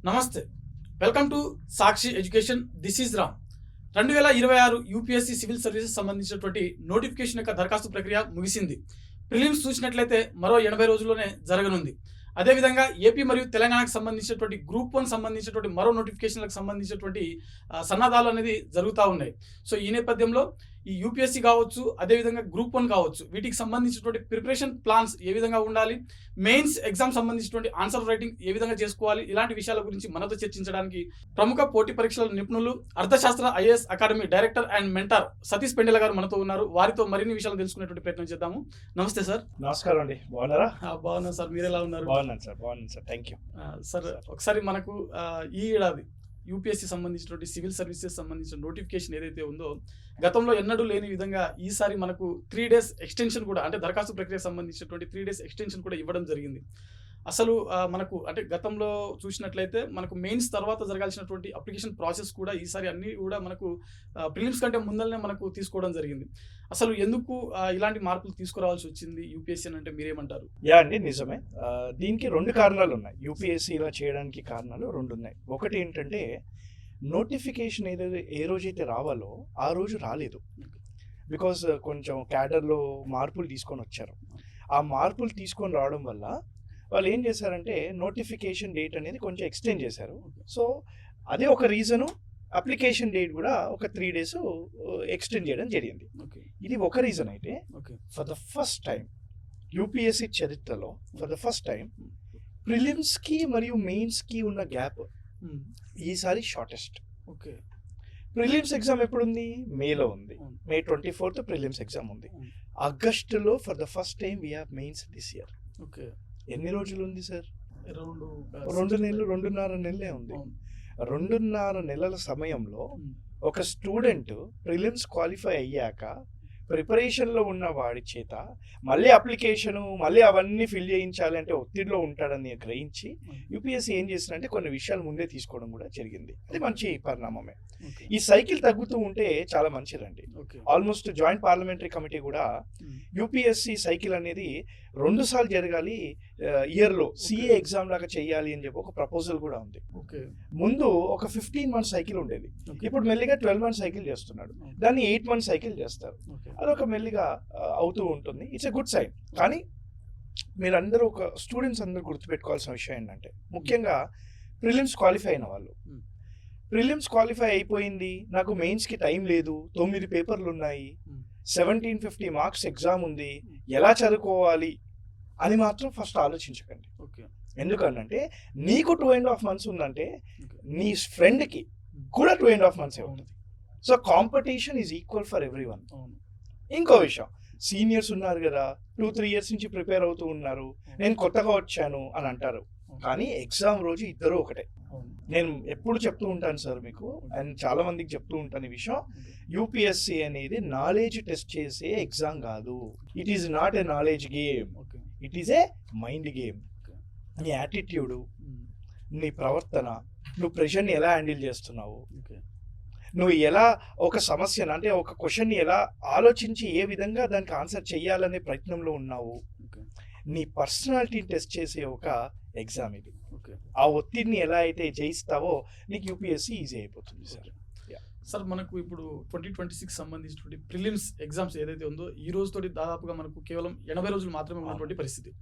నమస్తే, welcome to Sakshi education. This is Ram. 2026 UPSC civil services సంబంధించినటువంటి notification యొక్క దరఖాస్తు ప్రక్రియ ముగిసింది. ప్రిలిమ్స్ చూసినట్లయితే మరో 80 రోజుల్లోనే జరగనుంది. అదేవిధంగా ఏపీ మరియు తెలంగాణకు సంబంధించినటువంటి గ్రూప్ 1 సంబంధించినటువంటి మరో నోటిఫికేషన్లకు సంబంధించినటువంటి సన్నద్ధాలు అనేది జరుగుతూ ఉన్నాయి. సో ఈ నేపథ్యంలో ఈ యూపీఎస్సీ కావచ్చు, అదేవిధంగా గ్రూప్ 1 కావచ్చు, వీటికి సంబంధించినటువంటి ప్రిపరేషన్ ప్లాన్స్ ఏ విధంగా ఉండాలి, మెయిన్స్ ఎగ్జామ్ సంబంధించినటువంటి ఆన్సర్ రైటింగ్ ఏ విధంగా చేసుకోవాలి, ఇలాంటి విషయాల గురించి మనతో చర్చించడానికి ప్రముఖ పోటీ పరీక్షల నిపుణులు, అర్థశాస్త్ర IAS academy director and mentor Satish Pendela గారు మనతో ఉన్నారు. వారితో మరిన్ని విషయాలు తెలుసుకునేటువంటి ప్రయత్నం చేద్దాము. నమస్తే సార్. నమస్కారం అండి. బాగున్నారా? బాగున్నాను సార్, మీరు ఎలా ఉన్నారు? బాగున్నాను సార్. Thank you sir. ఒకసారి మనకు ఈ ఏడాది యూపీఎస్సీ సంబంధించినటువంటి సివిల్ సర్వీసెస్ సంబంధించిన నోటిఫికేషన్ ఏదైతే ఉందో, గతంలో ఎన్నడూ లేని విధంగా ఈసారి మనకు 3 days ఎక్స్టెన్షన్ కూడా, అంటే దరఖాస్తు ప్రక్రియకు సంబంధించినటువంటి 3 days ఎక్స్టెన్షన్ కూడా ఇవ్వడం జరిగింది. అసలు మనకు అంటే గతంలో చూసినట్లయితే మనకు మెయిన్స్ తర్వాత జరగాల్సినటువంటి అప్లికేషన్ ప్రాసెస్ కూడా ఈసారి అన్నీ కూడా మనకు ప్రిలిమ్స్ కంటే ముందరనే మనకు తీసుకోవడం జరిగింది. అసలు ఎందుకు ఇలాంటి మార్పులు తీసుకురావాల్సి వచ్చింది యూపీఎస్సీ అంటే మీరేమంటారు? అండి, నిజమే. దీనికి 2 కారణాలు ఉన్నాయి. యూపీఎస్సీ ఇలా చేయడానికి కారణాలు 2 ఉన్నాయి. ఒకటి ఏంటంటే, నోటిఫికేషన్ ఏ రోజైతే రావాలో ఆ రోజు రాలేదు. బికాస్ కొంచెం క్యాడర్లో మార్పులు తీసుకొని వచ్చారు. ఆ మార్పులు తీసుకొని రావడం వల్ల వాళ్ళు ఏం చేశారంటే నోటిఫికేషన్ డేట్ అనేది కొంచెం ఎక్స్టెండ్ చేశారు. సో అదే ఒక రీజను. అప్లికేషన్ డేట్ కూడా ఒక 3 days ఎక్స్టెండ్ చేయడం జరిగింది. ఇది ఒక రీజన్ అయితే, for the first time UPSC చరిత్రలో ఫర్ ద ఫస్ట్ టైం ప్రిలిమ్స్కి మరియు మెయిన్స్కి ఉన్న గ్యాప్ ఈసారి షార్టెస్ట్. Prelims exam ఎప్పుడుంది? మేలో ఉంది. May 24th ప్రిలిమ్స్ ఎగ్జామ్ ఉంది. ఆగస్టులో for the first time we have mains this year. ఎన్ని రోజులు ఉంది సార్? 2 నెలలు, 2.5 నెలలే ఉంది. 2.5 నెలల సమయంలో ఒక స్టూడెంట్ ప్రిలిమ్స్ క్వాలిఫై అయ్యాక ప్రిపరేషన్లో ఉన్న వాడి చేత మళ్ళీ అప్లికేషను మళ్ళీ అవన్నీ ఫిల్ చేయించాలి అంటే ఒత్తిడిలో ఉంటాడని గ్రహించి యూపీఎస్సీ ఏం చేసిందంటే కొన్ని విషయాలు ముందే తీసుకోవడం కూడా జరిగింది. అది మంచి పరిణామమే. ఈ సైకిల్ తగ్గుతూ ఉంటే చాలా మంచిదండి. ఆల్మోస్ట్ జాయింట్ పార్లమెంటరీ కమిటీ కూడా యూపీఎస్సీ సైకిల్ అనేది 2 సార్లు జరగాలి ఇయర్లో, సిఏ ఎగ్జామ్ లాగా చేయాలి అని చెప్పి ఒక ప్రపోజల్ కూడా ఉంది. ముందు ఒక 15 month సైకిల్ ఉండేది, ఇప్పుడు మెల్లిగా 12 month సైకిల్ చేస్తున్నాడు. దాన్ని 8 month సైకిల్ చేస్తారు. అదొక మెల్లిగా అవుతూ ఉంటుంది. It's a good sign. కానీ మీరందరూ ఒక స్టూడెంట్స్ అందరూ గుర్తుపెట్టుకోవాల్సిన విషయం ఏంటంటే, ముఖ్యంగా ప్రిలిమ్స్ క్వాలిఫై అయిన వాళ్ళు, ప్రిలిమ్స్ క్వాలిఫై అయిపోయింది, నాకు మెయిన్స్కి టైం లేదు, 9 పేపర్లు ఉన్నాయి, 1750 marks ఎగ్జామ్ ఉంది, ఎలా చదువుకోవాలి అని మాత్రం ఫస్ట్ ఆలోచించకండి. ఎందుకంటే నీకు 2.5 months ఉందంటే నీ ఫ్రెండ్కి కూడా 2.5 months ఉంటుంది. So competition is equal for every one. ఇంకో విషయం, సీనియర్స్ ఉన్నారు కదా, 2-3 years నుంచి ప్రిపేర్ అవుతూ ఉన్నారు, నేను కొత్తగా వచ్చాను అని అంటారు. కానీ ఎగ్జామ్ రోజు ఇద్దరు ఒకటే. నేను ఎప్పుడు చెప్తూ ఉంటాను సార్ మీకు, అండ్ చాలా మందికి చెప్తూ ఉంటాను ఈ విషయం. యూపీఎస్సీ అనేది నాలెడ్జ్ టెస్ట్ చేసే ఎగ్జామ్ కాదు. It is not a knowledge game, it is a mind game. నీ యాటిట్యూడు, నీ ప్రవర్తన, నువ్వు ప్రెషర్ని ఎలా హ్యాండిల్ చేస్తున్నావు, నువ్వు ఎలా ఒక సమస్యను అంటే ఒక క్వశ్చన్ని ఎలా ఆలోచించి ఏ విధంగా దానికి ఆన్సర్ చేయాలనే ప్రయత్నంలో ఉన్నావు, నీ పర్సనాలిటీని టెస్ట్ చేసే ఒక ఎగ్జామ్ ఇది. ఆ ఒత్తిడిని ఎలా అయితే జయిస్తావో నీకు యూపీఎస్సీ ఈజీ అయిపోతుంది సార్. సార్, మనకు ఇప్పుడు 2026 సంబంధించినటువంటి ప్రిలిమ్స్ ఎగ్జామ్స్ ఏదైతే ఉందో ఈ రోజుతోటి దాదాపుగా మనకు కేవలం 80 రోజులు మాత్రమే ఉన్నటువంటి పరిస్థితి.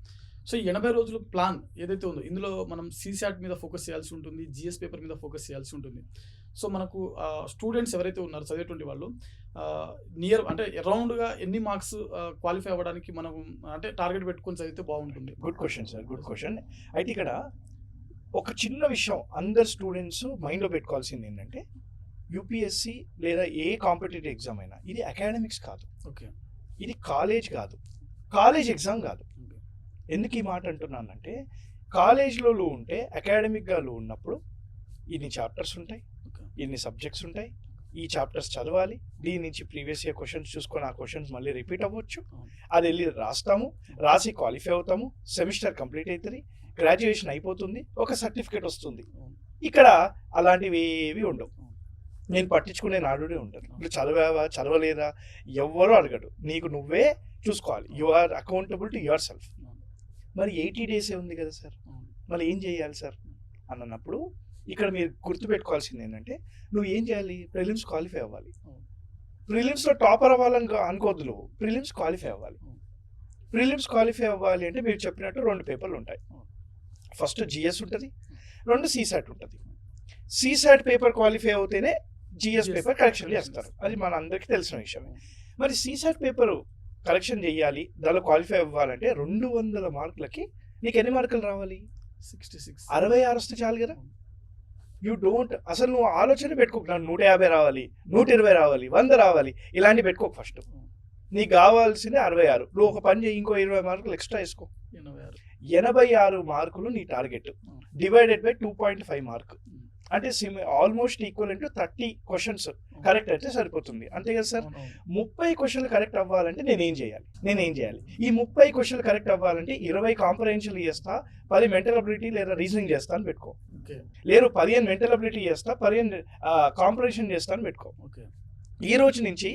సో ఈ 80 రోజులు ప్లాన్ ఏదైతే ఉందో ఇందులో మనం సీసాట్ మీద ఫోకస్ చేయాల్సి ఉంటుంది, జిఎస్ పేపర్ మీద ఫోకస్ చేయాల్సి ఉంటుంది. సో మనకు స్టూడెంట్స్ ఎవరైతే ఉన్నారో చదివేటువంటి వాళ్ళు అంటే అరౌండ్గా ఎన్ని మార్క్స్ క్వాలిఫై అవ్వడానికి మనం అంటే టార్గెట్ పెట్టుకొని చదివితే బాగుంటుంది? Good question sir, good question. అయితే ఇక్కడ ఒక చిన్న విషయం అందరు స్టూడెంట్స్ మైండ్లో పెట్టుకోవాల్సింది ఏంటంటే, యూపీఎస్సీ లేదా ఏ కాంపిటేటివ్ ఎగ్జామ్ అయినా ఇది అకాడమిక్స్ కాదు. ఇది కాలేజ్ కాదు, కాలేజ్ ఎగ్జామ్ కాదు. ఎందుకు ఈ మాట అంటున్నానంటే, కాలేజ్లో ఉంటే అకాడమిక్గా ఉన్నప్పుడు ఇన్ని చాప్టర్స్ ఉంటాయి, ఇన్ని సబ్జెక్ట్స్ ఉంటాయి, ఈ చాప్టర్స్ చదవాలి, దీని నుంచి ప్రీవియస్ ఇయర్ క్వశ్చన్స్ చూసుకొని ఆ క్వశ్చన్స్ మళ్ళీ రిపీట్ అవ్వచ్చు, అది వెళ్ళి రాస్తాము, రాసి క్వాలిఫై అవుతాము, సెమిస్టర్ కంప్లీట్ అవుతుంది, గ్రాడ్యుయేషన్ అయిపోతుంది, ఒక సర్టిఫికేట్ వస్తుంది. ఇక్కడ అలాంటివి ఏవి ఉండవు. నేను పట్టించుకునే నాడుడే ఉంటుంది. ఇప్పుడు చదివావా చదవలేదా ఎవ్వరూ అడగడు, నీకు నువ్వే చూసుకోవాలి. You are accountable to yourself. మరి 80 days ఉంది కదా సార్, మళ్ళీ ఏం చేయాలి సార్ అన్నప్పుడు ఇక్కడ మీరు గుర్తుపెట్టుకోవాల్సింది ఏంటంటే నువ్వు ఏం చేయాలి, ప్రిలిమ్స్ క్వాలిఫై అవ్వాలి. అవును. ప్రిలిమ్స్లో టాపర్ అవ్వాలని అనుకోవద్దు, నువ్వు ప్రిలిమ్స్ క్వాలిఫై అవ్వాలి. అవును. ప్రిలిమ్స్ క్వాలిఫై అవ్వాలి అంటే మీరు చెప్పినట్టు 2 పేపర్లు ఉంటాయి. అవును. ఫస్ట్ జిఎస్ ఉంటుంది, 2 సిసాట్ ఉంటుంది. సిసాట్ పేపర్ క్వాలిఫై అవుతేనే జిఎస్ పేపర్ కరెక్షన్ చేస్తారు, అది మన అందరికీ తెలిసిన విషయమే. మరి సిసాట్ పేపర్ కరెక్షన్ చేయాలి, దానిలో క్వాలిఫై అవ్వాలంటే 200 మార్కులకి నీకు ఎన్ని మార్కులు రావాలి? 66. 66 వస్తే చాలు కదా. యూ డోంట్ అసలు నువ్వు ఆలోచన పెట్టుకోకు, నాకు 150 రావాలి, 120 రావాలి, 100 రావాలి, ఇలాంటివి పెట్టుకోకు. ఫస్ట్ నీకు కావాల్సింది 66. నువ్వు ఒక పని చేయి, ఇంకో 20 మార్కులు ఎక్స్ట్రా వేసుకో. 86 మార్కులు నీ టార్గెట్, డివైడెడ్ బై 2.5 మార్క్, అంటే almost equal to 30 questions correct అయితే సరిపోతుంది, అంతే కదా సార్. 30 క్వశ్చన్లు కరెక్ట్ అవ్వాలంటే నేనేం చేయాలి? ఈ 30 క్వశ్చన్లు కరెక్ట్ అవ్వాలంటే 20 కాంప్రహెన్షన్ చేస్తా, 10 మెంటల్ అబిలిటీ లేదా రీజనింగ్ చేస్తా అని పెట్టుకో. లేదు 15 మెంటల్ అబిలిటీ చేస్తా, 15 కాంప్రహెన్షన్ చేస్తా అని పెట్టుకో. ఈ రోజు నుంచి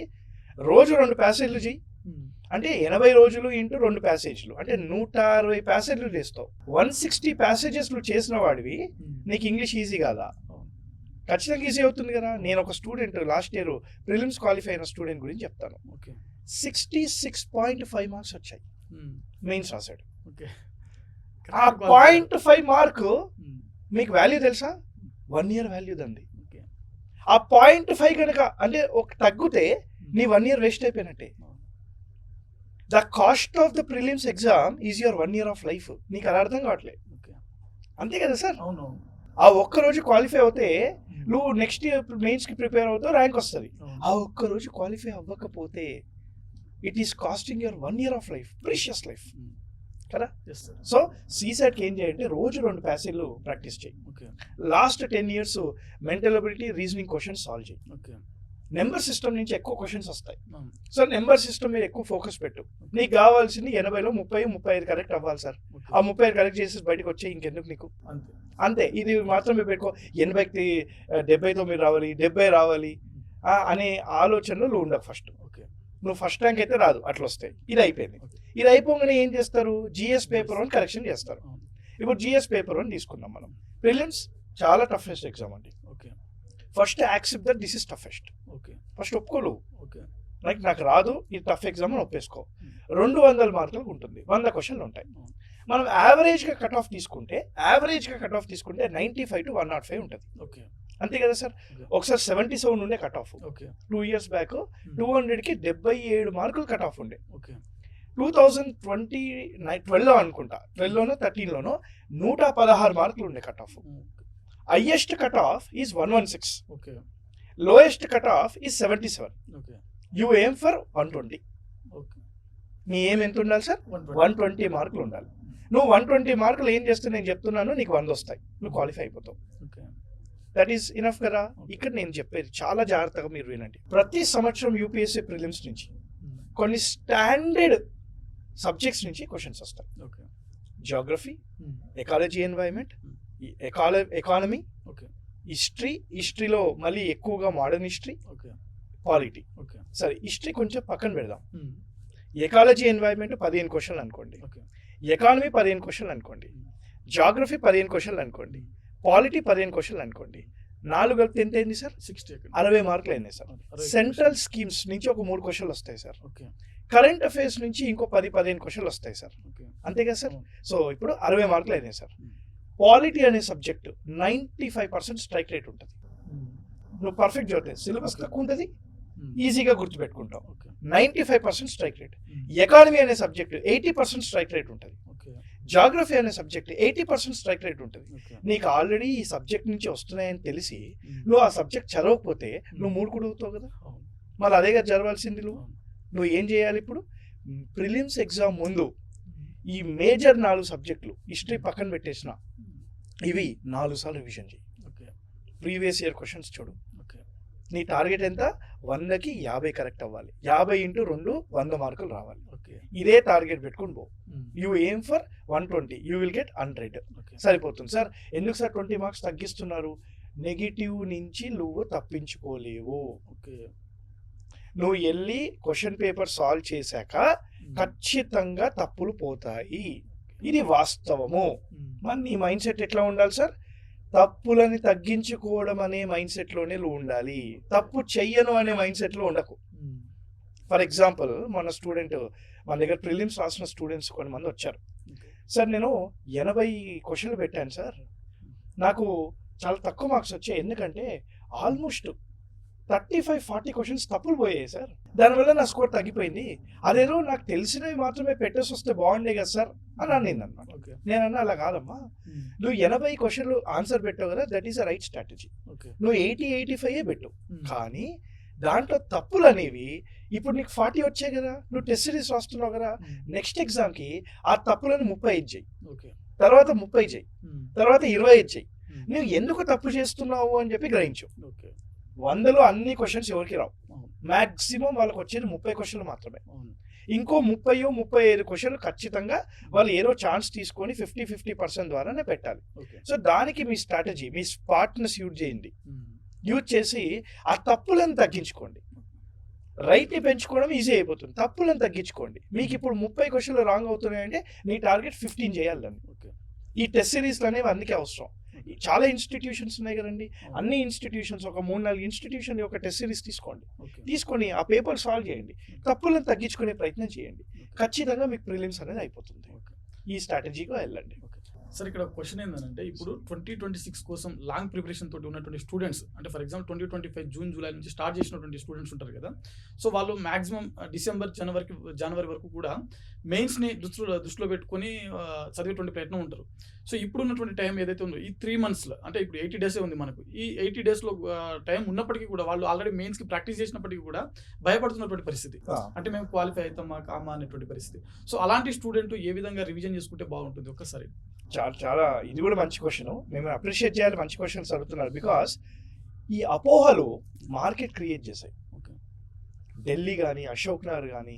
రోజు 2 ప్యాసేజ్లు చెయ్యి, అంటే 80 రోజులు ఇంటూ 2 ప్యాసేజ్లు అంటే 160 ప్యాసేజ్లు చేస్తావు. 160 ప్యాసేజెస్ నువ్వు చేసిన వాడివి, నీకు ఇంగ్లీష్ ఈజీ కాదా? ఖచ్చితంగా ఈజీ అవుతుంది కదా. నేను ఒక student last year prelims qualify అయిన స్టూడెంట్ గురించి చెప్తాను. 66.5 మార్క్స్ వచ్చాయి, మెయిన్స్ రాశాడు. ఆ 0.5 మార్క్ మీకు వాల్యూ తెలుసా? 1 year వాల్యూ దండి. ఆ 0.5 కనుక అంటే ఒక తగ్గితే నీ 1 year వేస్ట్ అయిపోయినట్టే. The cost of the prelims exam is your 1 year of life. నీకు అది అర్థం కావట్లేదు, అంతే కదా సార్. అవును. ఆ ఒక్కరోజు క్వాలిఫై అవుతే నువ్వు నెక్స్ట్ ఇయర్ మెయిన్స్కి ప్రిపేర్ అవుతావు, ర్యాంక్ వస్తుంది. ఆ ఒక్కరోజు క్వాలిఫై అవ్వకపోతే it is costing your 1 year of life, precious life కదా. సో సీసాట్కి ఏం చేయంటే రోజు 2 ప్యాసేజ్లు ప్రాక్టీస్ చేయి. Last 10 years mental ability, reasoning questions solve చేయి. నెంబర్ సిస్టమ్ నుంచి ఎక్కువ క్వశ్చన్స్ వస్తాయి. సో నెంబర్ సిస్టమ్ మీద ఎక్కువ ఫోకస్ పెట్టు. నీకు కావాల్సింది 80లో 35 కరెక్ట్ అవ్వాలి సార్. ఆ 35 కరెక్ట్ చేసి బయటకు వచ్చే ఇంకెందుకు నీకు, అంతే. ఇది మాత్రమే పెట్టుకో. 80కి 79 రావాలి, 70 రావాలి అనే ఆలోచనలు నువ్వు ఉండవు. ఫస్ట్ నువ్వు ఫస్ట్ ర్యాంక్ అయితే రాదు, అట్లా వస్తాయి. ఇది అయిపోయింది. ఇది అయిపోగానే ఏం చేస్తారు? జిఎస్ పేపర్ 1 కరెక్షన్ చేస్తారు. ఇప్పుడు జిఎస్ పేపర్ 1 తీసుకున్నాం మనం. ప్రిలిమ్స్ చాలా టఫెస్ట్ ఎగ్జామ్ అండి. First accept that this is toughest. First ఒప్పుకోలు, నాకు రాదు, ఇది టఫ్ ఎగ్జామ్ అని ఒప్పేసుకో. 200 మార్కులకు ఉంటుంది, 100 క్వశ్చన్లు ఉంటాయి. మనం యావరేజ్గా కట్ ఆఫ్ తీసుకుంటే 95 to 105 ఉంటుంది, అంతే కదా సార్. ఒకసారి 77 ఉండే కట్ ఆఫ్. 2 years బ్యాక్ 200కి 77 మార్కులు కట్ ఆఫ్ ఉండే. 2012లో అనుకుంటా, 12లోనో 13లోనో 116 మార్కులు ఉండే cut off. Highest cut off is 116, lowest cut off is 77. You aim for 120. నీ ఏం ఎంత ఉండాలి సార్? 120 మార్కులు ఉండాలి. నువ్వు 120 మార్కులు ఏం చేస్తే నేను చెప్తున్నాను, నీకు 100 వస్తాయి, నువ్వు క్వాలిఫై అయిపోతావు. దట్ ఈస్ ఇనఫ్ కదా. ఇక్కడ నేను చెప్పేది చాలా జాగ్రత్తగా మీరు వినండి. ప్రతి సంవత్సరం యూపీఎస్సీ ప్రిలిమ్స్ నుంచి కొన్ని స్టాండర్డ్ సబ్జెక్ట్స్ నుంచి క్వశ్చన్స్ వస్తాయి. జియోగ్రఫీ, ఎకాలజీ, ఎన్వైరన్మెంట్, ఎకానమీ, హిస్టరీలో మళ్ళీ ఎక్కువగా మోడర్న్ హిస్టరీ, పాలిటీ. సరే, హిస్టరీ కొంచెం పక్కన పెడదాం. ఎకాలజీ, ఎన్వైరన్మెంట్ 15 క్వశ్చన్లు అనుకోండి, ఎకానమీ 15 క్వశ్చన్లు అనుకోండి, జియోగ్రఫీ 15 క్వశ్చన్లు అనుకోండి, పాలిటీ 15 క్వశ్చన్లు అనుకోండి. 4 కలిపితే ఎంత అయింది సార్? 60 మార్కులు అయినాయి సార్. సెంట్రల్ స్కీమ్స్ నుంచి ఒక 3 క్వశ్చన్లు వస్తాయి సార్. కరెంట్ అఫైర్స్ నుంచి ఇంకో 10-15 క్వశ్చన్లు వస్తాయి సార్, అంతే కదా సార్. సో ఇప్పుడు 60 మార్కులు అయినాయి సార్. పాలిటీ అనే సబ్జెక్ట్ 95% స్ట్రైక్ రేట్ ఉంటుంది. నువ్వు పర్ఫెక్ట్ చదివితే సిలబస్ తక్కువ ఉంటుంది, ఈజీగా గుర్తుపెట్టుకుంటావు. 95% స్ట్రైక్ రేట్. ఎకానమీ అనే సబ్జెక్ట్ 80% స్ట్రైక్ రేట్ ఉంటుంది. జాగ్రఫీ అనే సబ్జెక్ట్ 80% స్ట్రైక్ రేట్ ఉంటుంది. నీకు ఆల్రెడీ ఈ సబ్జెక్ట్ నుంచి వస్తున్నాయని తెలిసి నువ్వు ఆ సబ్జెక్ట్ చదవకపోతే నువ్వు 3 కూడా అవుతావు కదా. మళ్ళీ అదేగా జరగాల్సింది. నువ్వు ఏం చేయాలి ఇప్పుడు? ప్రిలిమ్స్ ఎగ్జామ్ ముందు ఈ మేజర్ 4 సబ్జెక్టులు, హిస్టరీ పక్కన పెట్టేసిన ఇవి 4 సార్లు రివిజన్ చేయి. ప్రీవియస్ ఇయర్ క్వశ్చన్స్ చూడు. నీ టార్గెట్ ఎంత? 100కి 50 కరెక్ట్ అవ్వాలి. 50 × 2 100 మార్కులు రావాలి. ఇదే టార్గెట్ పెట్టుకుని పో. You aim for 120, you will get 100. సరిపోతుంది సార్. ఎందుకు సార్ 20 మార్క్స్ తగ్గిస్తున్నారు? నెగిటివ్ నుంచి నువ్వు తప్పించుకోలేవు. నువ్వు వెళ్ళి క్వశ్చన్ పేపర్ సాల్వ్ చేశాక ఖచ్చితంగా తప్పులు పోతాయి, ఇది వాస్తవము. మరి నీ మైండ్ సెట్ ఎట్లా ఉండాలి సార్? తప్పులని తగ్గించుకోవడం అనే మైండ్ సెట్లోనే నువ్వు ఉండాలి. తప్పు చెయ్యను అనే మైండ్ సెట్లో ఉండకు. ఫర్ ఎగ్జాంపుల్ మన దగ్గర ప్రిలిమ్స్ రాసిన స్టూడెంట్స్ కొంతమంది వచ్చారు. సార్ నేను 80 క్వశ్చన్లు పెట్టాను సార్, నాకు చాలా తక్కువ మార్క్స్ వచ్చాయి, ఎందుకంటే ఆల్మోస్ట్ 35-40 క్వశ్చన్స్ తప్పులు పోయాయి సార్, దానివల్ల నా స్కోర్ తగ్గిపోయింది. అదేదో నాకు తెలిసినవి మాత్రమే పెట్టేసి వస్తే బాగుండే కదా సార్ అని అనింది అనమాట. నేనన్నా అలా కాదమ్మా, నువ్వు 80 క్వశ్చన్లు ఆన్సర్ పెట్టావు కదా, that is a right strategy. నువ్వు 80-85 పెట్టు, కానీ దాంట్లో తప్పులు అనేవి ఇప్పుడు నీకు 40 వచ్చాయి కదా, నువ్వు టెస్ట్ సిరీస్ రాస్తున్నావు కదా, నెక్స్ట్ ఎగ్జామ్కి ఆ తప్పులను 35 చేయి, తర్వాత 30 చేయి, తర్వాత 25 చేయి. నువ్వు ఎందుకు తప్పు చేస్తున్నావు అని చెప్పి గ్రహించు. 100లో అన్ని క్వశ్చన్స్ ఎవరికి రావు, మాక్సిమం వాళ్ళకి వచ్చేది 30 క్వశ్చన్లు మాత్రమే. ఇంకో 30-35 క్వశ్చన్లు ఖచ్చితంగా వాళ్ళు ఏదో ఛాన్స్ తీసుకొని 50% ద్వారానే పెట్టాలి. సో దానికి మీ స్ట్రాటజీ, మీ స్పాట్నెస్ యూజ్ చేసి ఆ తప్పులను తగ్గించుకోండి. రైట్ని పెంచుకోవడం ఈజీ అయిపోతుంది, తప్పులను తగ్గించుకోండి. మీకు ఇప్పుడు 30 క్వశ్చన్లు రాంగ్ అవుతున్నాయంటే నీ టార్గెట్ 15 చేయాలని. ఈ టెస్ట్ సిరీస్లు అనేవి అందుకే అవసరం. చాలా ఇన్స్టిట్యూషన్స్ ఉన్నాయి కదండి, అన్ని ఇన్స్టిట్యూషన్స్ ఒక 3-4 ఇన్స్టిట్యూషన్ ఒక టెస్ట్ సిరీస్ తీసుకొని ఆ పేపర్ సాల్వ్ చేయండి, తప్పులను తగ్గించుకునే ప్రయత్నం చేయండి, ఖచ్చితంగా మీకు ప్రిలిమ్స్ అనేది అయిపోతుంది. ఈ స్ట్రాటజీగా వెళ్ళండి. సార్ ఇక్కడ క్వశ్చన్ ఏంటంటే, ఇప్పుడు 2026 కోసం లాంగ్ ప్రిపరేషన్ తోటి ఉన్నటువంటి స్టూడెంట్స్, అంటే ఫర్ ఎగ్జాంపుల్ 2025 జూన్ జూలై నుంచి స్టార్ట్ చేసినటువంటి స్టూడెంట్స్ ఉంటారు కదా, సో వాళ్ళు మాక్సిమం డిసెంబర్ జనవరి వరకు కూడా మెయిన్స్ని దృష్టిలో పెట్టుకొని చదివేటువంటి ప్రయత్నం ఉంటారు. సో ఇప్పుడు ఉన్నటువంటి టైం ఏదైతే ఉందో ఈ 3 monthsలో, అంటే ఇప్పుడు 80 days ఉంది మనకు, ఈ 80 daysలో టైం ఉన్నప్పటికీ కూడా వాళ్ళు ఆల్రెడీ మెయిన్స్కి ప్రాక్టీస్ చేసినప్పటికీ కూడా భయపడుతున్నటువంటి పరిస్థితి, అంటే మేము క్వాలిఫై అవుతామా కామా అనేటువంటి పరిస్థితి. సో అలాంటి స్టూడెంట్ ఏ విధంగా రివిజన్ చేసుకుంటే బాగుంటుంది ఒక్కసారి? చాలా ఇది కూడా మంచి క్వశ్చన్, మేము అప్రిషియేట్ చేయాలి, మంచి క్వశ్చన్స్ అడుగుతున్నారు. బికాస్ ఈ అపోహలు మార్కెట్ క్రియేట్ చేశాయి. ఢిల్లీ కానీ, అశోక్ నగర్ కానీ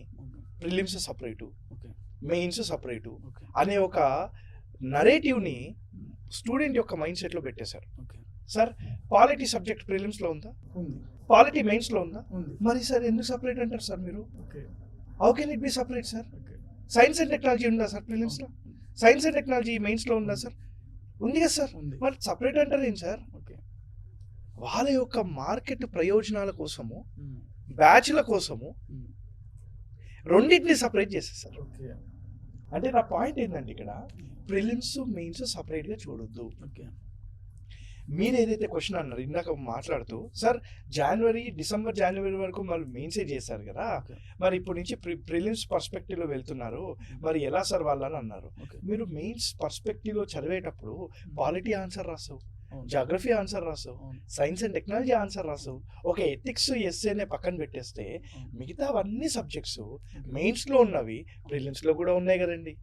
ప్రిలిమ్స్ సపరేటు, మెయిన్స్ సపరేటు అనే ఒక నరేటివ్ని స్టూడెంట్ యొక్క మైండ్ సెట్లో పెట్టేశారు. సార్ పాలిటీ సబ్జెక్ట్ ప్రిలిమ్స్లో ఉందా? పాలిటీ మెయిన్స్లో ఉందా? మరి సార్ ఎందుకు సపరేట్ అంటారు సార్ మీరు? How can it be separate sir? Science and technology ఉందా సార్ ప్రిలిమ్స్లో? సైన్స్ అండ్ టెక్నాలజీ మెయిన్స్లో ఉందా సార్? ఉంది కదా సార్, మరి సపరేట్ అంటారు ఏం సార్? వాళ్ళ యొక్క మార్కెట్ ప్రయోజనాల కోసము, బ్యాచ్ల కోసము రెండింటిని సపరేట్ చేసేసారు. అంటే నా పాయింట్ ఏంటంటే, ఇక్కడ ప్రిలిమ్స్ మెయిన్స్ సపరేట్గా చూడొద్దు. మీరు ఏదైతే క్వశ్చన్ అన్నారు ఇందాక మాట్లాడుతూ, సార్ డిసెంబర్ జనవరి వరకు వాళ్ళు మెయిన్సే చేశారు కదా, మరి ఇప్పటి నుంచి ప్రిలిమ్స్ పర్స్పెక్టివ్లో వెళ్తున్నారు, మరి ఎలా సార్ వాళ్ళని అన్నారు. మీరు మెయిన్స్ పర్స్పెక్టివ్లో చదివేటప్పుడు పాలిటీ ఆన్సర్ రాసావు, జాగ్రఫీ ఆన్సర్ రాసావు, సైన్స్ అండ్ టెక్నాలజీ ఆన్సర్ రాసావు, ఒక ఎథిక్స్ ఎస్ఏనే పక్కన పెట్టేస్తే మిగతా అన్ని సబ్జెక్ట్స్ మెయిన్స్లో ఉన్నవి ప్రిలిమ్స్లో కూడా ఉన్నాయి కదండి.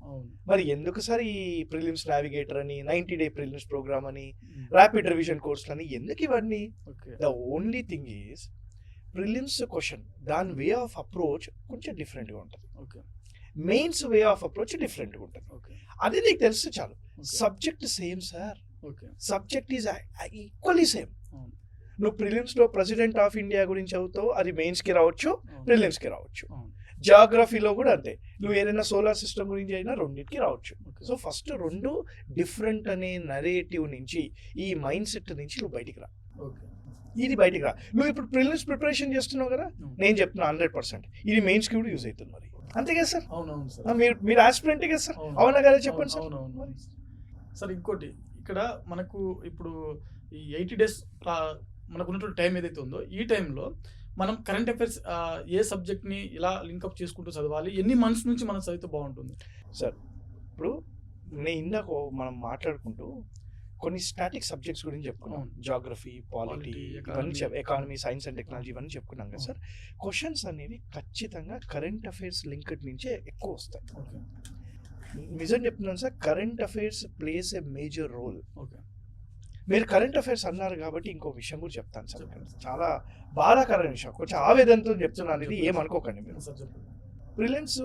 మరి ఎందుకు సార్ ఈ ప్రిలిమ్స్ నావిగేటర్ అని, 90-day ప్రిలిమ్స్ ప్రోగ్రామ్ అని, ర్యాపిడ్ రివిజన్ కోర్సులు అని ఎందుకు ఇవన్నీ? The only thing is prelims question దాని వే ఆఫ్ అప్రోచ్ కొంచెం డిఫరెంట్గా ఉంటుంది, మెయిన్స్ వే ఆఫ్ అప్రోచ్ డిఫరెంట్గా ఉంటుంది. అది నీకు తెలుసు చాలు. Subject same sir, subject is equally same. నువ్వు ప్రిలిమ్స్లో ప్రెసిడెంట్ ఆఫ్ ఇండియా గురించి చదువుతావు, అది మెయిన్స్కి రావచ్చు, ప్రిలిమ్స్కి రావచ్చు. జాగ్రఫీలో కూడా అంతే, నువ్వు ఏదైనా సోలార్ సిస్టమ్ గురించి అయినా రెండింటికి రావచ్చు. సో ఫస్ట్ రెండు డిఫరెంట్ అనే నరేటివ్ నుంచి, ఈ మైండ్ సెట్ నుంచి నువ్వు బయటికి రా. ఇది బయటికి రా. నువ్వు ఇప్పుడు ప్రిలిమ్స్ ప్రిపరేషన్ చేస్తున్నావు కదా, నేను చెప్తున్నా 100% ఇది మెయిన్స్కి కూడా యూజ్ అవుతుంది. మరి అంతే కదా సార్? మీరు ఆస్పిరెంటే కదా సార్? అవునా కదా, చెప్పండి సార్. సార్ ఇంకోటి, ఇక్కడ మనకు ఇప్పుడు ఈ 80 days మనకు ఉన్నటువంటి టైం ఏదైతే ఉందో, ఈ టైంలో మనం కరెంట్ అఫైర్స్ ఏ సబ్జెక్ట్ని ఇలా లింకప్ చేసుకుంటూ చదవాలి, ఎన్ని మంత్స్ నుంచి మనం చదివితే బాగుంటుంది సార్? ఇప్పుడు నేను ఇందాక మనం మాట్లాడుకుంటూ కొన్ని స్టాటిక్ సబ్జెక్ట్స్ గురించి చెప్పుకున్నాం, జాగ్రఫీ, పాలిటీ, ఇవన్నీ ఎకానమీ, సైన్స్ అండ్ టెక్నాలజీ ఇవన్నీ చెప్పుకున్నాం కదా సార్. క్వశ్చన్స్ అనేవి ఖచ్చితంగా కరెంట్ అఫైర్స్ లింక్డ్ నుంచే ఎక్కువ వస్తాయి. నిజం చెప్తున్నాను sir, current affairs place a major role. మీరు కరెంట్ అఫైర్స్ అన్నారు కాబట్టి ఇంకో విషయం కూడా చెప్తాను సార్, చాలా బాధాకరమైన విషయం, కొంచెం ఆవేదనతో చెప్తున్నాను, ఇది ఏమనుకోకండి మీరు. ప్రిలిమ్స్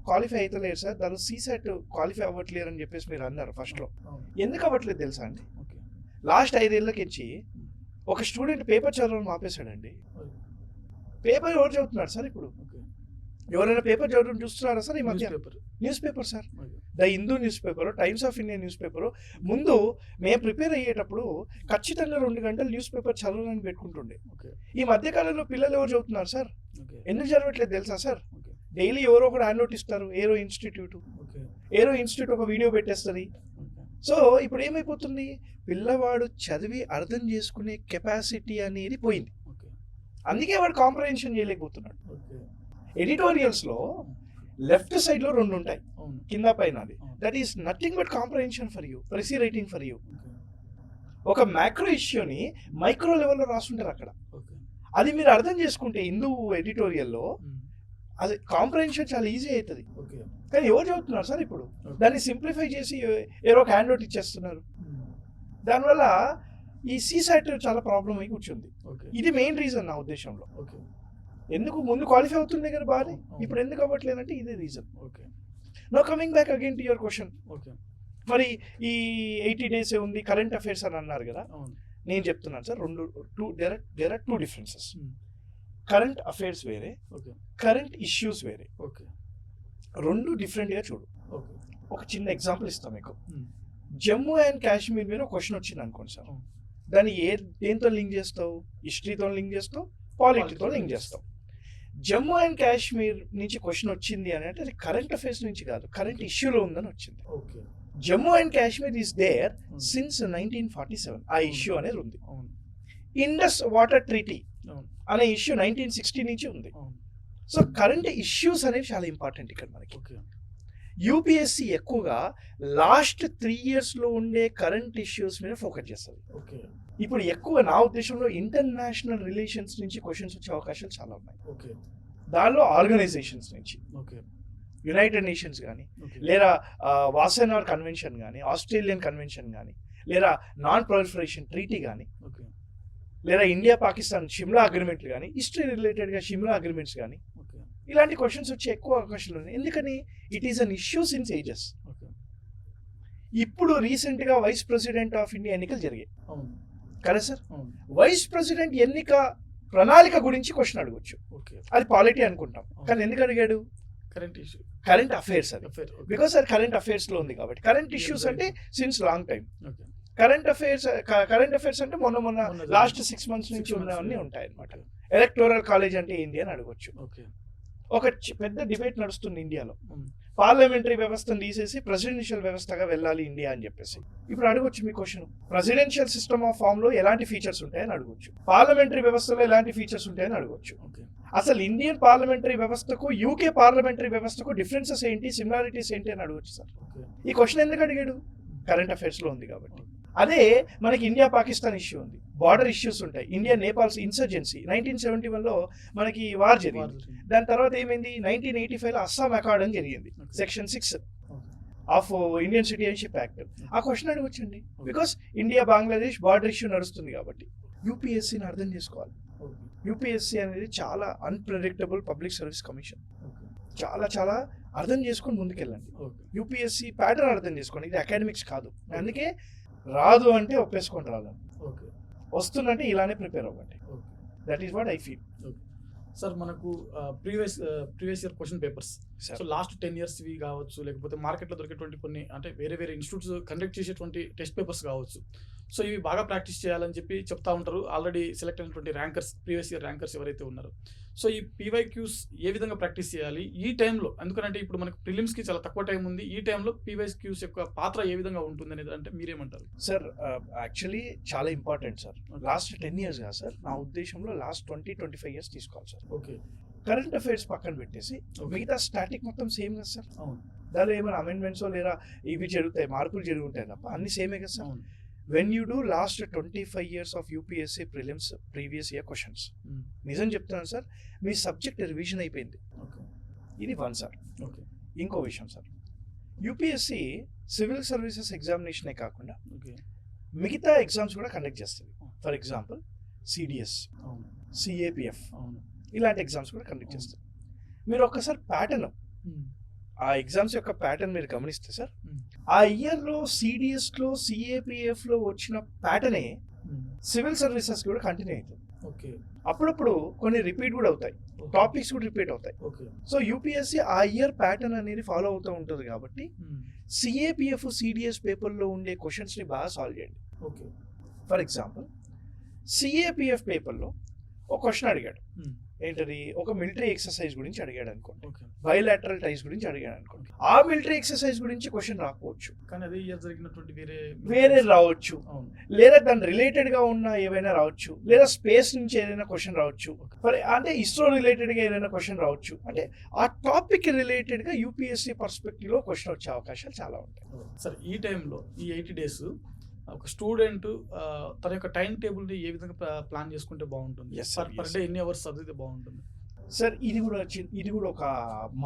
క్వాలిఫై అవుతలేరు సార్, దాని సీసెట్ క్వాలిఫై అవ్వట్లేరు అని చెప్పేసి మీరు అన్నారు ఫస్ట్లో. ఎందుకు అవ్వట్లేదు తెలుసా అండి? లాస్ట్ 5 ఏళ్ళకించి ఒక స్టూడెంట్ పేపర్ చదవడం ఆపేశాడండి. పేపర్ ఎవరు చదువుతున్నారు సార్ ఇప్పుడు? ఎవరైనా పేపర్ చదవడం చూస్తున్నారా సార్ ఈ మధ్య? News paper sir. The Hindu news paper, times of India news paper ముందు మేము ప్రిపేర్ అయ్యేటప్పుడు ఖచ్చితంగా 2 గంటలు న్యూస్ పేపర్ చదవడానికి పెట్టుకుంటుండే. ఓకే. ఈ మధ్యకాలంలో పిల్లలు ఎవరు చదువుతున్నారు సార్? ఓకే. ఎందుకు చదవట్లేదు తెలుసా సార్? ఓకే. డైలీ ఎవరో ఒకటి హ్యాండ్ నోట్ ఇస్తారు. ఏరో ఇన్స్టిట్యూట్ ఒక వీడియో పెట్టేస్తుంది. ఓకే. సో ఇప్పుడు ఏమైపోతుంది, పిల్లవాడు చదివి అర్థం చేసుకునే కెపాసిటీ అనేది పోయింది. ఓకే. అందుకే వాడు కాంప్రహెన్షన్ చేయలేకపోతున్నాడు. ఓకే. ఎడిటోరియల్స్లో లెఫ్ట్ సైడ్లో 2 ఉంటాయి, అవును. కింద పైన. అది అవును. That is nothing but comprehension for you, ప్రెసీ writing for you. Okay. ఒక మ్యాక్రో ఇష్యూని మైక్రో లెవెల్లో రాస్తుంటారు అక్కడ. ఓకే. అది మీరు అర్థం చేసుకుంటే హిందూ ఎడిటోరియల్లో అది కాంప్రహెన్షన్ చాలా ఈజీ అవుతుంది. ఓకే. కానీ ఎవరు చదువుతున్నారు సార్ ఇప్పుడు? దాన్ని సింప్లిఫై చేసి ఏదో ఒక హ్యాండ్ నోట్ ఇచ్చేస్తున్నారు. దానివల్ల ఈ సీసైట్ చాలా ప్రాబ్లం అయి కూర్చుంది. ఓకే. ఇది మెయిన్ రీజన్ నా ఉద్దేశంలో. ఓకే. ఎందుకు ముందు క్వాలిఫై అవుతుండే కదా బాగానే, అవును. ఇప్పుడు ఎందుకు అవ్వట్లేదంటే ఇదే reason. Okay. No coming back again to your question. Okay. మరి ఈ 80 days ఉంది కరెంట్ అఫైర్స్ అని అన్నారు కదా. అవును. నేను చెప్తున్నాను sir, there are 2 differences. Hmm. Current affairs వేరే, ఓకే. కరెంట్ ఇష్యూస్ వేరే. ఓకే. 2 డిఫరెంట్గా చూడు. ఓకే. ఒక చిన్న ఎగ్జాంపుల్ ఇస్తాం మీకు. Hmm. జమ్మూ అండ్ కాశ్మీర్ మీద ఒక క్వశ్చన్ వచ్చింది అనుకోండి సార్. అవును. దాన్ని దేంతో లింక్ చేస్తావు? హిస్టరీతో లింక్ చేస్తావు, పాలిటీతో లింక్ చేస్తావు. జమ్మూ అండ్ కాశ్మీర్ నుంచి క్వశ్చన్ వచ్చింది అని అంటే అది కరెంట్ అఫైర్స్ నుంచి కాదు, కరెంట్ ఇష్యూలో ఉందని వచ్చింది. Okay. Jammu and Kashmir is there since 1947. ఆ ఇష్యూ అనేది ఉంది. అవును. ఇండస్ వాటర్ ట్రీటీ అవును. అనే ఇష్యూ 1960 నుంచి ఉంది. అవును. సో కరెంట్ ఇష్యూస్ అనేవి చాలా ఇంపార్టెంట్ ఇక్కడ మనకి. ఓకే. యూపీఎస్సీ ఎక్కువగా లాస్ట్ 3 yearsలో ఉండే కరెంట్ ఇష్యూస్ మీద ఫోకస్ చేస్తుంది. ఓకే. ఇప్పుడు ఎక్కువ నా ఉద్దేశంలో ఇంటర్నేషనల్ రిలేషన్స్ నుంచి క్వశ్చన్స్ వచ్చే అవకాశాలు చాలా ఉన్నాయి. ఓకే. దానిలో ఆర్గనైజేషన్స్ నుంచి, ఓకే. యునైటెడ్ నేషన్స్ కానీ, ఓకే. లేదా వాసెనార్ కన్వెన్షన్ కానీ, ఆస్ట్రేలియన్ కన్వెన్షన్ కానీ, లేదా నాన్ ప్రొలిఫరేషన్ ట్రీటీ కానీ, ఓకే. లేదా ఇండియా పాకిస్తాన్ షిమ్లా అగ్రిమెంట్లు కానీ, హిస్టరీ రిలేటెడ్గా షిమ్లా అగ్రిమెంట్స్ కానీ, ఓకే. ఇలాంటి క్వశ్చన్స్ వచ్చే ఎక్కువ అవకాశాలు ఉన్నాయి. ఎందుకని? It is an issue since ages. Okay. ఇప్పుడు రీసెంట్గా వైస్ ప్రెసిడెంట్ ఆఫ్ ఇండియా ఎన్నికలు జరిగాయి అవును. కదా సార్? అవును. వైస్ ప్రెసిడెంట్ ఎన్నిక ప్రణాళిక గురించి క్వశ్చన్ అడగొచ్చు. ఓకే. అది పాలిటీ అనుకుంటాం, కానీ ఎందుకు అడిగాడు? కరెంట్ ఇష్యూ, కరెంట్ అఫైర్స్ అది. అఫైర్. ఓకే. బికాస్ అది కరెంట్ అఫైర్స్ లో ఉంది కాబట్టి. కరెంట్ ఇష్యూస్ అంటే since long time. Okay. Current affairs అంటే మొన్న లాస్ట్ 6 months నుంచి ఉన్నవన్నీ ఉంటాయి అనమాట. ఎలక్టోరల్ కాలేజ్ అంటే ఏంటి అని అడగొచ్చు. ఓకే. ఒక పెద్ద డిబేట్ నడుస్తుంది ఇండియాలో, ఉమ్. పార్లమెంటరీ వ్యవస్థను తీసేసి ప్రెసిడెన్షియల్ వ్యవస్థగా వెళ్ళాలి ఇండియా అని చెప్పేసి. ఇప్పుడు అడగొచ్చు మీ question, presidential system of form లో ఎలాంటి ఫీచర్స్ ఉంటాయని అడగొచ్చు, పార్లమెంటరీ వ్యవస్థలో ఎలాంటి ఫీచర్స్ ఉంటాయని అడగొచ్చు. ఓకే. అసలు ఇండియన్ పార్లమెంటరీ వ్యవస్థకు యూకే పార్లమెంటరీ వ్యవస్థకు డిఫరెన్సెస్ ఏంటి, సిమిలారిటీస్ ఏంటి అని అడగొచ్చు సార్. ఓకే. ఈ క్వశ్చన్ ఎందుకు అడిగాడు? కరెంట్ అఫైర్స్ లో ఉంది కాబట్టి. అదే మనకి ఇండియా పాకిస్తాన్ ఇష్యూ ఉంది, బార్డర్ ఇష్యూస్ ఉంటాయి. ఇండియా నేపాల్స్ ఇన్సర్జెన్సీ 1971లో మనకి వార్ జరిగింది. దాని తర్వాత ఏమైంది? 1985లో అస్సాం అకార్డ్ అని జరిగింది, section 6 of Indian citizenship act. ఆ క్వశ్చన్ అడగొచ్చండి, because India Bangladesh border issue నడుస్తుంది కాబట్టి. యూపీఎస్సీని అర్థం చేసుకోవాలి. యూపీఎస్సీ అనేది చాలా అన్ప్రెడిక్టబుల్ పబ్లిక్ సర్వీస్ కమిషన్. చాలా అర్థం చేసుకొని ముందుకెళ్ళండి. యూపీఎస్సీ ప్యాటర్న్ అర్థం చేసుకోండి, ఇది అకాడమిక్స్ కాదు. అందుకే రాదు అంటే ఒప్పేసుకొని రాదు, ఓకే. వస్తుందంటే ఇలానే ప్రిపేర్ అవ్వండి. That is what I feel. Sir మనకు previous year question papers, so last 10 years ఇవి కావచ్చు, లేకపోతే మార్కెట్లో దొరికేటువంటి కొన్ని అంటే వేరే ఇన్స్టిట్యూట్స్ కండక్ట్ చేసేటువంటి టెస్ట్ పేపర్స్ కావచ్చు. సో ఇవి బాగా ప్రాక్టీస్ చేయాలని చెప్పి చెప్తా ఉంటారు ఆల్రెడీ సెలెక్ట్ అయినటువంటి ర్యాంకర్స్, ప్రీవియస్ ఇయర్ ర్యాంకర్స్ ఎవరైతే ఉన్నారో. సో ఈ పీవైక్యూస్ ఏ విధంగా ప్రాక్టీస్ చేయాలి ఈ టైంలో? ఎందుకంటే ఇప్పుడు మనకు ప్రిలిమ్స్కి చాలా తక్కువ టైం ఉంది. ఈ టైంలో పీవైక్యూస్ యొక్క పాత్ర ఏ విధంగా ఉంటుంది అనేది అంటే మీరేమంటారు? సార్ యాక్చువల్లీ చాలా ఇంపార్టెంట్ సార్. లాస్ట్ 10 years కాదు సార్, నా ఉద్దేశంలో లాస్ట్ 20-25 years తీసుకోవాలి సార్. ఓకే. కరెంట్ అఫైర్స్ పక్కన పెట్టేసి మిగతా స్టాటిక్ మొత్తం సేమ్ కదా సార్. అవును. దానిలో ఏమైనా అమెండ్మెంట్స్ లేదా ఇవి జరుగుతాయి, మార్పులు జరుగుతాయి తప్ప అన్ని సేమే కదా సార్. అవును. When you do last 25 years of UPSC prelims previous year questions, నిజం చెప్తున్నాను సార్, మీ సబ్జెక్ట్ రివిజన్ అయిపోయింది. ఓకే. ఇది 1 సార్. ఓకే. ఇంకో విషయం సార్, యూపీఎస్సీ సివిల్ సర్వీసెస్ ఎగ్జామినేషనే కాకుండా ఓకే. మిగతా ఎగ్జామ్స్ కూడా కండక్ట్ చేస్తుంది. ఫర్ ఎగ్జాంపుల్ సిడిఎస్, అవును, సిఏపిఎఫ్ అవును, ఇలాంటి ఎగ్జామ్స్ కూడా కండక్ట్ చేస్తారు. మీరు ఒక్కసారి ప్యాటర్న్, ఆ ఎగ్జామ్స్ యొక్క ప్యాటర్న్ మీరు గమనిస్తే సార్, ఆ ఇయర్లో సిడిఎస్లో సిఏపిఎఫ్లో వచ్చిన ప్యాటర్నే సివిల్ సర్వీసెస్ కూడా కంటిన్యూ అవుతుంది. ఓకే. అప్పుడప్పుడు కొన్ని రిపీట్ కూడా అవుతాయి, టాపిక్స్ కూడా రిపీట్ అవుతాయి. ఓకే. సో యూపీఎస్సీ ఆ ఇయర్ ప్యాటర్న్ అనేది ఫాలో అవుతూ ఉంటుంది కాబట్టి సిఏపిఎఫ్ సిడిఎస్ పేపర్లో ఉండే క్వశ్చన్స్ని బాగా సాల్వ్ చేయండి. ఓకే. ఫర్ ఎగ్జాంపుల్ సిఏపిఎఫ్ పేపర్లో ఒక క్వశ్చన్ అడిగాడు, ఏంటది, ఒక మిలిటరీ ఎక్సర్సైజ్ గురించి అడిగాడు అనుకోండి, ఓకే. బయోలాటరల్ టైస్ గురించి అడిగాడు అనుకోండి. ఆ మిలిటరీ ఎక్సర్సైజ్ గురించి క్వశ్చన్ రాకపోవచ్చు, కానీ అదే ఇయర్ జరిగినటువంటి వేరే రావచ్చు, అవును. లేదా దాని రిలేటెడ్ గా ఉన్న ఏవైనా రావచ్చు, లేదా స్పేస్ నుంచి ఏదైనా క్వశ్చన్ రావచ్చు, అంటే ఇస్రో రిలేటెడ్ గా ఏదైనా క్వశ్చన్ రావచ్చు. అంటే ఆ టాపిక్ రిలేటెడ్ గా యూపీఎస్సీ పర్స్పెక్టివ్ లో క్వశ్చన్ వచ్చే అవకాశాలు చాలా ఉంటాయి. సరే, ఈ టైంలో ఈ 80 days ఒక స్టూడెంట్ తన యొక్క టైం టేబుల్ని ఏ విధంగా ప్లాన్ చేసుకుంటే బాగుంటుంది? Yes, sir, per yes, day ఎన్ని అవర్స్ చదివితే బాగుంటుంది? సార్ ఇది కూడా ఒక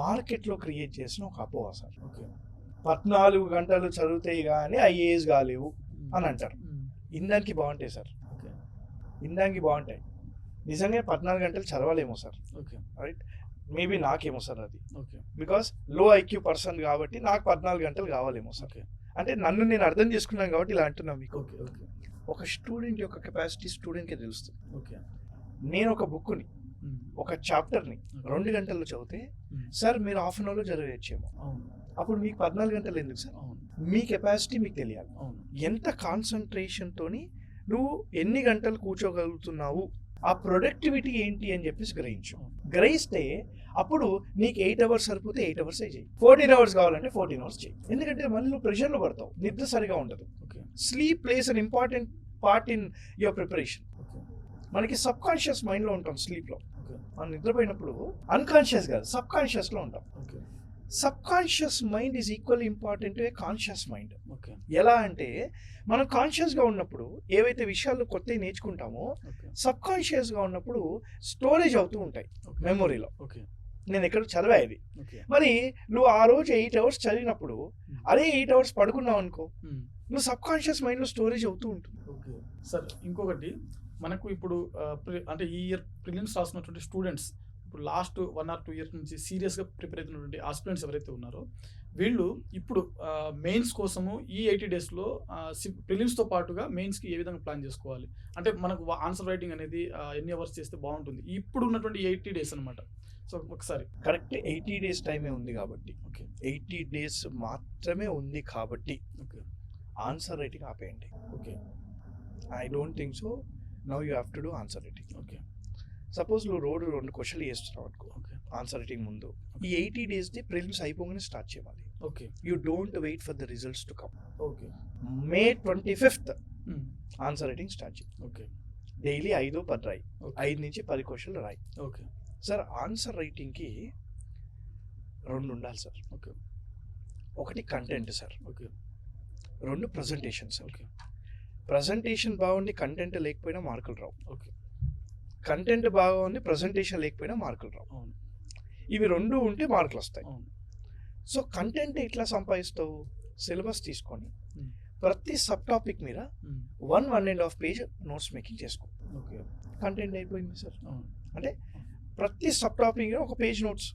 మార్కెట్ లో క్రియేట్ చేసిన ఒక అపోహ సార్. ఓకే. 14 గంటలు చదివితే కానీ ఐఏఎస్ కాలేవు అని అంటారు. ఇందానికి బాగుంటాయి సార్, ఓకే. ఇందానికి బాగుంటాయి. నిజంగా 14 గంటలు చదవాలేమో సార్, ఓకే. రైట్? మేబీ నాకేమో సార్ అది, ఓకే. బికాస్ లో ఐక్యూ పర్సన్ కాబట్టి నాకు 14 గంటలు కావాలేమో సార్. ఓకే. అంటే నన్ను నేను అర్థం చేసుకున్నాను కాబట్టి ఇలా అంటున్నాను మీకు. ఓకే. ఓకే. ఒక స్టూడెంట్ యొక్క కెపాసిటీ స్టూడెంట్కే తెలుస్తుంది. ఓకే. నేను ఒక బుక్ని, ఒక చాప్టర్ని 2 గంటల్లో చదివితే సార్ మీరు హాఫ్ అన్ అవర్లో చదివేయచ్చేమో. అవును. అప్పుడు మీకు 14 గంటలు ఎందుకు సార్? అవును. మీ కెపాసిటీ మీకు తెలియాలి. అవును. ఎంత కాన్సన్ట్రేషన్తోని నువ్వు ఎన్ని గంటలు కూర్చోగలుగుతున్నావు, ఆ ప్రొడక్టివిటీ ఏంటి అని చెప్పేసి గ్రహించు. గ్రహిస్తే అప్పుడు నీకు 8 అవర్స్ సరిపోతే 8 అవర్స్ చేయి, 14 అవర్స్ కావాలంటే 14 అవర్స్ చేయి. ఎందుకంటే మళ్ళీ నువ్వు ప్రెషర్లో పడతావు, నిద్ర సరిగా ఉండదు. Okay. Sleep place an important part in your preparation. Okay. మనకి సబ్ కాన్షియస్ మైండ్లో ఉంటాం స్లీప్లో. ఓకే. మనం నిద్రపోయినప్పుడు అన్కాన్షియస్ కాదు, సబ్ కాన్షియస్లో ఉంటాం. Okay. Sub conscious mind is equally important to a conscious mind. Okay. ఎలా అంటే మనం కాన్షియస్గా ఉన్నప్పుడు ఏవైతే విషయాలు కొత్తవి నేర్చుకుంటామో ఓకే. సబ్ కాన్షియస్గా ఉన్నప్పుడు స్టోరేజ్ అవుతూ ఉంటాయి ఓకే. మెమొరీలో. ఓకే. నేను ఎక్కడ చదివా ఇది. ఓకే. మరి నువ్వు ఆ రోజు 8 అవర్స్ చదివినప్పుడు అదే 8 అవర్స్ పడుకున్నావు అనుకో, నువ్వు సబ్ కాన్షియస్ మైండ్లో స్టోరేజ్ అవుతూ ఉంటుంది. ఓకే. సార్, ఇంకొకటి మనకు ఇప్పుడు అంటే ఈ ఇయర్ ప్రిలిమ్స్ రాస్తున్నటువంటి స్టూడెంట్స్ ఇప్పుడు లాస్ట్ 1 or 2 years నుంచి సీరియస్గా ప్రిపేర్ అవుతున్నటువంటి ఆస్పిరెంట్స్ ఎవరైతే ఉన్నారో వీళ్ళు ఇప్పుడు మెయిన్స్ కోసము ఈ 80 daysలో ప్రిలిమ్స్తో పాటుగా మెయిన్స్కి ఏ విధంగా ప్లాన్ చేసుకోవాలి? అంటే మనకు ఆన్సర్ రైటింగ్ అనేది ఎన్ని అవర్స్ చేస్తే బాగుంటుంది ఇప్పుడు ఉన్నటువంటి 80 days అనమాట. సో ఒకసారి కరెక్ట్ 80 days టైమే ఉంది కాబట్టి, ఓకే. 80 days మాత్రమే ఉంది కాబట్టి ఓకే. ఆన్సర్ రైటింగ్ ఆపేయండి. Okay. I don't think so. Now you have to do answer writing. Okay. Suppose నువ్వు 2 క్వశ్చన్లు చేస్తున్నావు అనుకో ఓకే. ఆన్సర్ రైటింగ్ ముందు, ఈ 80 daysది ప్రిలిమ్స్ అయిపోగానే స్టార్ట్ చేయాలి. Okay. You don't wait for the results to come. Okay. May 25th answer writing start చేయి. ఓకే. డైలీ 5-10 రాయి, 5 నుంచి 10 క్వశ్చన్లు రాయి. ఓకే. సార్ ఆన్సర్ రైటింగ్కి 2 ఉండాలి సార్. ఓకే. ఒకటి content sir, okay. 2 presentation sir. Okay. Presentation బాగుండి కంటెంట్ లేకపోయినా మార్కులు రావు. ఓకే. కంటెంట్ బాగుంది ప్రజెంటేషన్ లేకపోయినా మార్కులు రావు. అవును. ఇవి 2 ఉంటే మార్కులు వస్తాయి. అవును. సో కంటెంట్ ఎట్లా సంపాదిస్తావు? సిలబస్ తీసుకొని Hmm. ప్రతి సబ్ టాపిక్ మీద 1.5 పేజ్ నోట్స్ మేకింగ్ చేసుకో. ఓకే. కంటెంట్ అయిపోయింది సార్. అవును. అంటే ప్రతి సబ్ టాపిక్ మీద ఒక పేజ్ నోట్స్.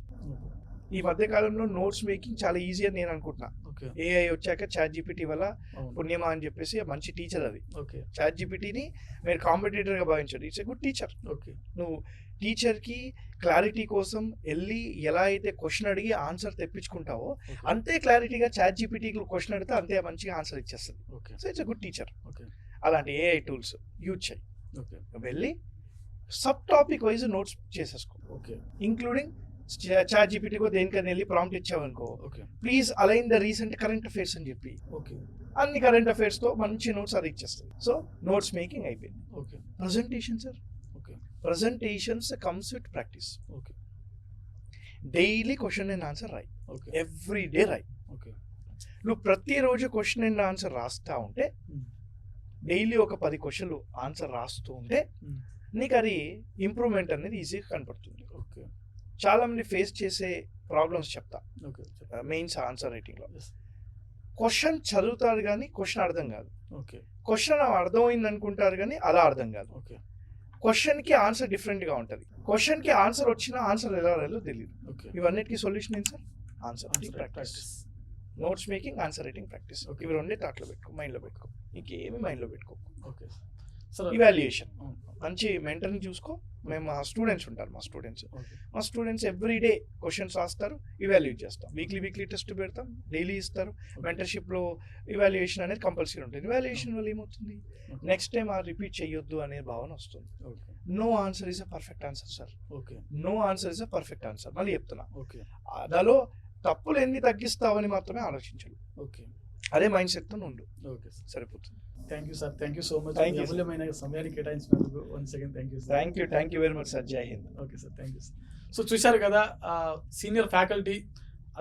ఈ మధ్య కాలంలో నోట్స్ మేకింగ్ చాలా ఈజీ అని నేను అనుకుంటున్నా. ఓకే. ఏఐ వచ్చాక చాట్ జీపీటీ వల్ల అవును. పుణ్యమా అని చెప్పేసి మంచి టీచర్ అది. ఓకే. చాట్ జీపీటీని మీరు కాంపిటేటర్గా భావించండి, it's a good teacher. Okay. నువ్వు టీచర్కి క్లారిటీ కోసం వెళ్ళి ఎలా అయితే క్వశ్చన్ అడిగి ఆన్సర్ తెప్పించుకుంటావో అంతే క్లారిటీగా చాట్ జీపీటీకి క్వశ్చన్ అడిగితే అంతే మంచిగా ఆన్సర్ ఇచ్చేస్తుంది. Okay. So it's a good teacher. Okay. అలాంటి ఏఐ టూల్స్ యూజ్ చేయి. ఓకే. వెళ్ళి సబ్ టాపిక్ వైజ్ నోట్స్ చేసేసుకో, ఓకే. ఇంక్లూడింగ్ చాట్ జీపీటీకో దేనికని వెళ్ళి ప్రాంప్ట్ ఇచ్చావనుకో, okay. Please align the recent current affairs అని చెప్పి ఓకే. అన్ని కరెంట్ అఫైర్స్తో మంచి నోట్స్ అది ఇచ్చేస్తుంది. సో నోట్స్ మేకింగ్ అయిపోయింది. Okay. Presentation sir, okay. Presentations comes with practice. Okay. Daily question and answer రాయి, ఓకే. ఎవ్రీ డే రాయి. ఓకే. నువ్వు ప్రతిరోజు క్వశ్చన్ అండ్ ఆన్సర్ రాస్తా ఉంటే, Hmm. డైలీ ఒక 10 క్వశ్చన్లు ఆన్సర్ రాస్తూ ఉంటే Hmm. నీకు అది ఇంప్రూవ్మెంట్ అనేది ఈజీగా కనపడుతుంది. ఓకే. చాలా మంది ఫేస్ చేసే ప్రాబ్లమ్స్ చెప్తా ఓకే. మెయిన్స్ ఆన్సర్ రైటింగ్లో. Yes. క్వశ్చన్ చదువుతారు కానీ క్వశ్చన్ అర్థం కాదు, ఓకే. క్వశ్చన్ అర్థమైంది అనుకుంటారు కానీ అలా అర్థం కాదు. ఓకే. క్వశ్చన్కి ఆన్సర్ డిఫరెంట్గా ఉంటుంది, క్వశ్చన్కి ఆన్సర్ వచ్చినా ఆన్సర్ ఎలా రాయాలో తెలియదు. ఓకే. ఇవన్నిటికీ సొల్యూషన్ ఏంటి sir? Answer writing Answer practice, practice. Notes making, answer writing practice. Okay. ఇవి 2 థాట్లో పెట్టుకో, మైండ్లో పెట్టుకో, ఇంకేమి మైండ్లో పెట్టుకో. ఓకే. సార్, ఇవాల్యుయేషన్, అవును. మంచి మెంటర్ని చూసుకో, మేము మా స్టూడెంట్స్ ఉంటారు మా okay students every day questions రాస్తారు, ఇవాల్యుయేట్ చేస్తాం, వీక్లీ టెస్ట్ పెడతాం, డైలీ ఇస్తారు. మెంటర్షిప్లో ఇవాల్యుయేషన్ అనేది కంపల్సరీ ఉంటుంది. ఇవాల్యుయేషన్ వల్ల ఏమవుతుంది, నెక్స్ట్ టైం ఆ రిపీట్ చేయొద్దు అనే భావన వస్తుంది. Okay no answer is a perfect answer sir, okay no answer is a perfect answer. మళ్ళీ చెప్తున్నా, ఓకే దాలో తప్పులు ఎన్ని తగ్గిస్తావని మాత్రమే ఆలోచించాలి. ఓకే అదే మైండ్ సెట్తో ఉండు, ఓకే సార్. సరిపోతుంది. Thank you sir, thank you so much. Thank you, sir. అమూల్యమైన సమయాన్ని కేటాయించినందుకు once again thank you sir. Thank you very much sir. జై హింద్. Okay sir, thank you sir. So చూశారు కదా, సీనియర్ ఫ్యాకల్టీ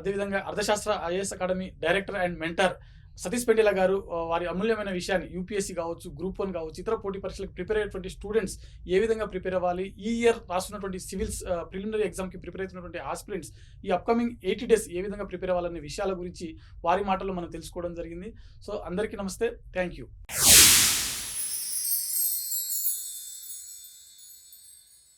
అదేవిధంగా Arthashastra IAS academy director and mentor Satish Pendela గారు వారి అమూల్యమైన విషయాన్ని యూపీఎస్సీ కావచ్చు, గ్రూప్ 1 కావచ్చు, ఇతర పోటీ పరీక్షలకు ప్రిపేర్ అయ్యేటువంటి స్టూడెంట్స్ ఏ విధంగా ప్రిపేర్ అవ్వాలి, ఈ ఇయర్ రాస్తున్నటువంటి సివిల్స్ ప్రిలిమినరీ ఎగ్జామ్కి ప్రిపేర్ అవుతున్నటువంటి ఆస్పిరెంట్స్ ఈ అప్కమింగ్ 80 days ఏ విధంగా ప్రిపేర్ అవ్వాలనే విషయాల గురించి వారి మాటల్లో మనం తెలుసుకోవడం జరిగింది. సో అందరికీ నమస్తే, థ్యాంక్ యూ.